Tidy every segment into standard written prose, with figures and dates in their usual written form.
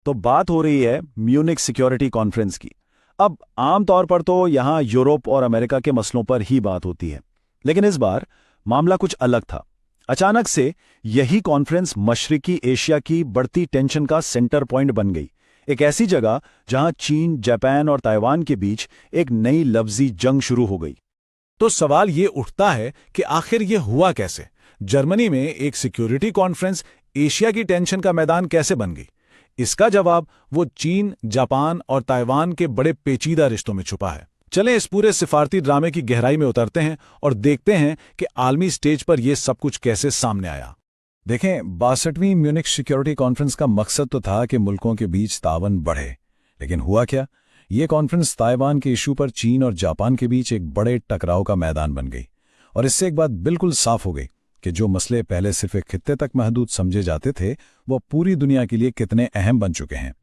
तो बात हो रही है म्यूनिख सिक्योरिटी कॉन्फ्रेंस की। अब आमतौर पर तो यहाँ यूरोप और अमेरिका के मसलों पर ही बात होती है, लेकिन इस बार मामला कुछ अलग था। अचानक से यही कॉन्फ्रेंस मशरिकी एशिया की बढ़ती टेंशन का सेंटर पॉइंट बन गई। एक ऐसी जगह जहां चीन, जापान और ताइवान के बीच एक नई लफ्जी जंग शुरू हो गई। तो सवाल ये उठता है कि आखिर ये हुआ कैसे? जर्मनी में एक सिक्योरिटी कॉन्फ्रेंस एशिया की टेंशन का मैदान कैसे बन गई? इसका जवाब वो चीन, जापान और ताइवान के बड़े पेचीदा रिश्तों में छुपा है। चलें इस पूरे सिफारती ड्रामे की गहराई में उतरते हैं और देखते हैं कि आलमी स्टेज पर यह सब कुछ कैसे सामने आया। देखें, 62वीं म्यूनिख सिक्योरिटी कॉन्फ्रेंस का मकसद तो था कि मुल्कों के बीच तावन बढ़े, लेकिन हुआ क्या? ये कॉन्फ्रेंस ताइवान के इशू पर चीन और जापान के बीच एक बड़े टकराव का मैदान बन गई। और इससे एक बात बिल्कुल साफ हो गई कि जो मसले पहले सिर्फ एक खित्ते तक महदूद समझे जाते थे, वो पूरी दुनिया के लिए कितने अहम बन चुके हैं।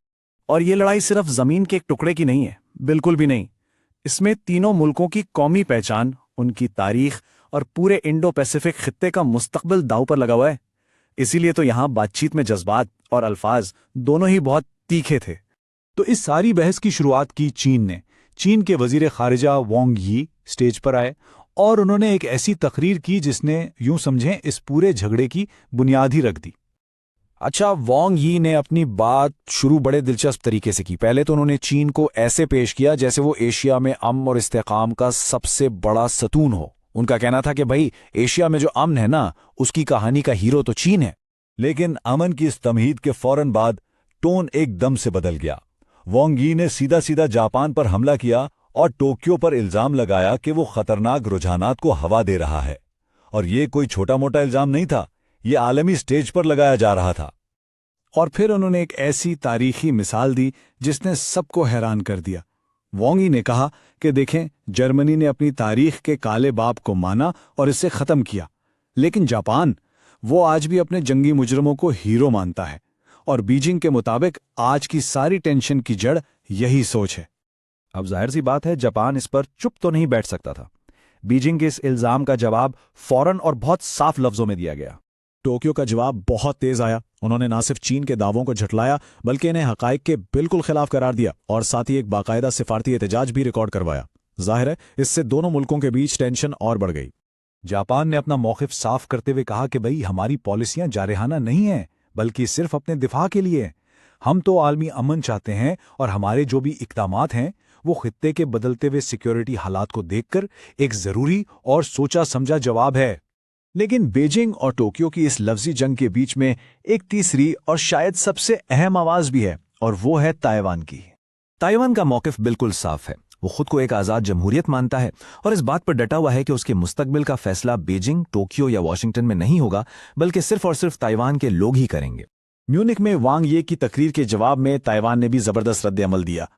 और ये लड़ाई सिर्फ जमीन के एक टुकड़े की नहीं है, बिल्कुल भी नहीं। इसमें तीनों मुल्कों की कौमी पहचान, उनकी तारीख और पूरे इंडो पैसिफिक खित्ते का मुस्तकबिल दांव पर लगा हुआ है। इसीलिए तो यहां बातचीत में जज्बात और अल्फाज दोनों ही बहुत तीखे थे। तो इस सारी बहस की शुरुआत की चीन ने। चीन के वजीर खारिजा वांग यी स्टेज पर आए और उन्होंने एक ऐसी तकरीर की जिसने, यूं समझें, इस पूरे झगड़े की बुनियाद ही रख दी। अच्छा, वांग यी ने अपनी बात शुरू बड़े दिलचस्प तरीके से की। पहले तो उन्होंने चीन को ऐसे पेश किया जैसे वो एशिया में अमन और इस्तेकाम का सबसे बड़ा सतून हो। उनका कहना था कि भाई, एशिया में जो अमन है ना, उसकी कहानी का हीरो तो चीन है। लेकिन अमन की इस तमहीद के फौरन बाद टोन एकदम से बदल गया। वांग यी ने सीधा सीधा जापान पर हमला किया और टोक्यो पर इल्जाम लगाया कि वो खतरनाक रुझानात को हवा दे रहा है। और ये कोई छोटा मोटा इल्जाम नहीं था, ये आलमी स्टेज पर लगाया जा रहा था। और फिर उन्होंने एक ऐसी तारीखी मिसाल दी जिसने सबको हैरान कर दिया। वांग यी ने कहा कि देखें, जर्मनी ने अपनी तारीख के काले बाब को माना और इसे खत्म किया, लेकिन जापान, वो आज भी अपने जंगी मुजरमों को हीरो मानता है। और बीजिंग के मुताबिक आज की सारी टेंशन की जड़ यही सोच है। अब जाहिर सी बात है, जापान इस पर चुप तो नहीं बैठ सकता था। बीजिंग के इस इल्जाम का जवाब फौरन और बहुत साफ लफ्जों में दिया गया। टोक्यो का जवाब बहुत तेज आया। उन्होंने न सिर्फ चीन के दावों को झटलाया, बल्कि इन्हें हकाइक के बिल्कुल खिलाफ करार दिया और साथ ही एक बाकायदा सिफारती एहतजाज भी रिकॉर्ड करवाया। जाहिर है, इससे दोनों मुल्कों के बीच टेंशन और बढ़ गई। जापान ने अपना मौक़िफ़ साफ करते हुए कहा कि भाई, हमारी पॉलिसियां जारहाना नहीं हैं, बल्कि सिर्फ अपने दिफा के लिए। हम तो आलमी अमन चाहते हैं और हमारे जो भी इक़दामात हैं वो खित्ते के बदलते हुए सिक्योरिटी हालात को देखकर एक ज़रूरी और सोचा समझा जवाब है। लेकिन बीजिंग और टोक्यो की इस लफ्जी जंग के बीच में एक तीसरी और शायद सबसे अहम आवाज़ भी है, और वो है ताइवान की। ताइवान का मौक़िफ़ बिल्कुल साफ है। वो खुद को एक आज़ाद जमहूरियत मानता है और इस बात पर डटा हुआ है कि उसके मुस्तकबिल का फैसला बीजिंग, टोक्यो या वाशिंगटन में नहीं होगा, बल्कि सिर्फ और सिर्फ ताइवान के लोग ही करेंगे। म्यूनिख में वांग यी की तकरीर के जवाब में ताइवान ने भी जबरदस्त रद्द-ए-अमल दिया।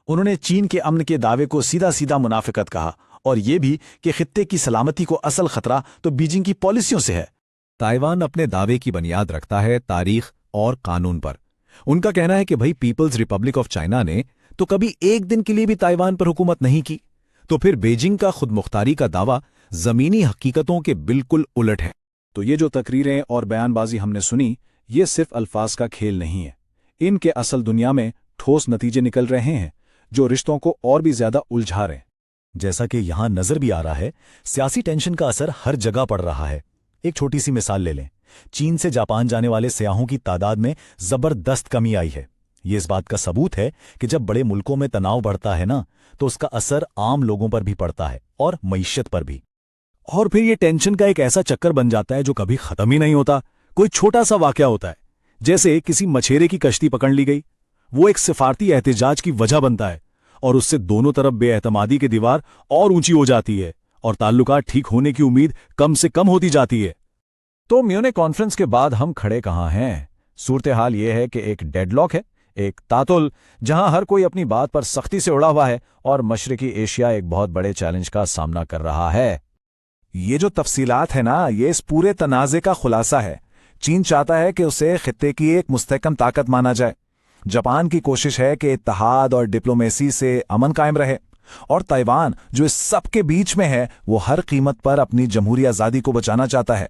उन्होंने चीन के अमन के दावे को सीधा सीधा मुनाफिकत कहा, और ये भी कि खित्ते की सलामती को असल खतरा तो बीजिंग की पॉलिसियों से है। ताइवान अपने दावे की बुनियाद रखता है तारीख और कानून पर। उनका कहना है कि भाई, पीपल्स रिपब्लिक ऑफ चाइना ने तो कभी एक दिन के लिए भी ताइवान पर हुकूमत नहीं की, तो फिर बीजिंग का खुदमुख्तारी का दावा जमीनी हकीकतों के बिल्कुल उलट है। तो ये जो तकरीरें और बयानबाजी हमने सुनी, ये सिर्फ अल्फाज का खेल नहीं है। इनके असल दुनिया में ठोस नतीजे निकल रहे हैं जो रिश्तों को और भी ज्यादा उलझा रहे हैं। जैसा कि यहां नजर भी आ रहा है, सियासी टेंशन का असर हर जगह पड़ रहा है। एक छोटी सी मिसाल ले लें। चीन से जापान जाने वाले सयाहों की तादाद में जबरदस्त कमी आई है। ये इस बात का सबूत है कि जब बड़े मुल्कों में तनाव बढ़ता है ना, तो उसका असर आम लोगों पर भी पड़ता है और मईशत पर भी। और फिर ये टेंशन का एक ऐसा चक्कर बन जाता है जो कभी खत्म ही नहीं होता। कोई छोटा सा वाकया होता है, जैसे किसी मछेरे की कश्ती पकड़ ली गई, वो एक सिफारती एहतिजाज की वजह बनता है और उससे दोनों तरफ बेएतमादी की दीवार और ऊंची हो जाती है और ताल्लुकात ठीक होने की उम्मीद कम से कम होती जाती है। तो म्यूनिख कॉन्फ्रेंस के बाद हम खड़े कहां हैं? सूरत हाल यह है कि एक डेडलॉक है, एक तातुल, जहां हर कोई अपनी बात पर सख्ती से उड़ा हुआ है और मशरिकी एशिया एक बहुत बड़े चैलेंज का सामना कर रहा है। ये जो तफसीलात है ना, ये इस पूरे तनाज़े का खुलासा है। चीन चाहता है कि उसे खित्ते की एक मुस्तहकम ताकत माना जाए। जापान की कोशिश है कि इत्तेहाद और डिप्लोमेसी से अमन कायम रहे, और ताइवान, जो इस सब के बीच में है, वो हर कीमत पर अपनी जमहूरी आज़ादी को बचाना चाहता है।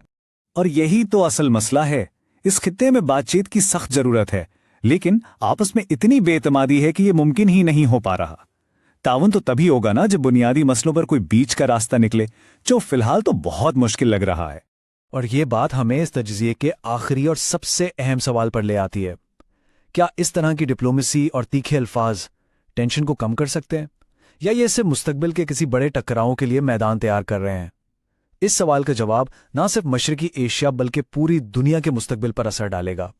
और यही तो असल मसला है। इस खित्ते में बातचीत की सख्त जरूरत है, लेकिन आपस में इतनी बेतमादी है कि यह मुमकिन ही नहीं हो पा रहा। ताउन तो तभी होगा ना जब बुनियादी मसलों पर कोई बीच का रास्ता निकले, जो फिलहाल तो बहुत मुश्किल लग रहा है। और ये बात हमें इस तज्जिए के आखिरी और सबसे अहम सवाल पर ले आती है, क्या इस तरह की डिप्लोमेसी और तीखे अल्फाज टेंशन को कम कर सकते हैं, या ये सिर्फ मुस्तकबिल के किसी बड़े टकरावों के लिए मैदान तैयार कर रहे हैं? इस सवाल का जवाब ना सिर्फ मशरकी एशिया बल्कि पूरी दुनिया के मुस्तकबिल पर असर डालेगा।